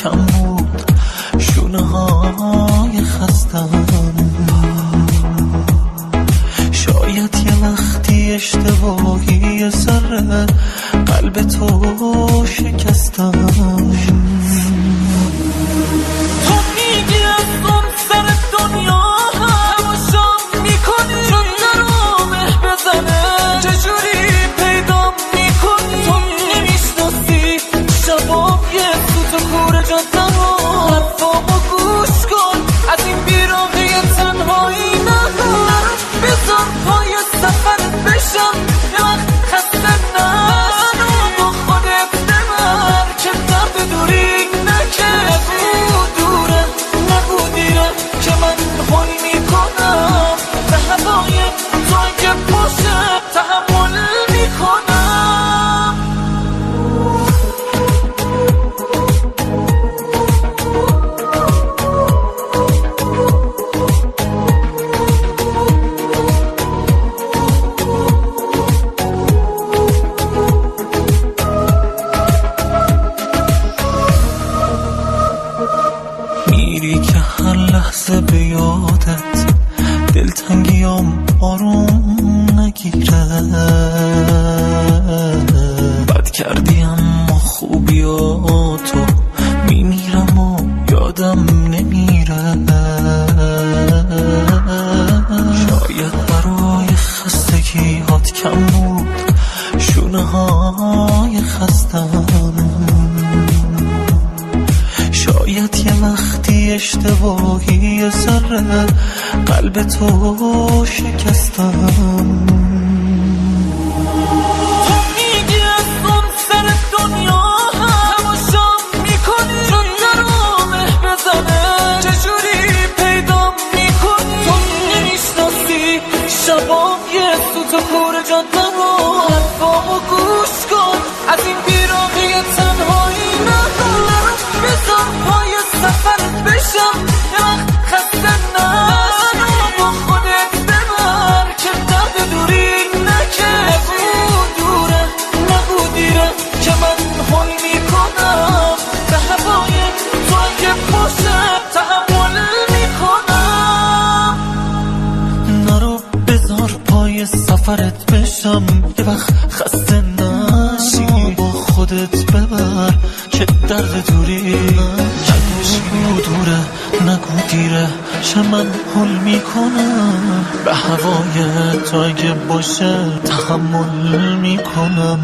کم بود، شونه های خستم. شاید یه وقتی اشتباهی سر قلب تو شکستم. تو میگی از اون سر دنیا تماشام میکنی، چون درو مه بزنه چجوری پیدا میکنی. تو نمیشناسی شبام یه سوت و کور جادم و حرفامو گوش کن. از این بیراهه تنهایی نرو، بذار پای سفرت بشم یه وقت خسته نشو. با خودت ببر که درد دوری نکه. نگو دوره نگو دیره که من حال میکنم به هوای تو اگه باشه تحمل میکنم. میری که هر لحظه به یادت دلتنگیام آروم نگیره. بد کردی اما خوبیاتو میمیرم و یادم نمیره. شاید برای خستگیات کم بود، شونه های خستم. شاید یه وقتی اشتباهی سر قلب تو شکستم. تو میگی از اون سر دنیا تماشام میکنی، چون درو مه بزنه چجوری پیدا میکنی. تو نمیشناسی شبام یه سوت و کور جادم و حرفامو گوش کن. از این بیراهه تنهایی نرو، بذار پای سفرت بشم یه وقت خسته نشو. با خودت ببر که درد دوری نکه. نگو دوره نگو دیره که من حال میکنم به هوای تو اگه باشه تحمل میکنم. نرو بذار پای سفرت بشم یه وقت خسته نشی. با خودت ببر که درد دوری نگو دوره نگو دیره چه من حل میکنم به هوای تو اگه باشه تحمل میکنم.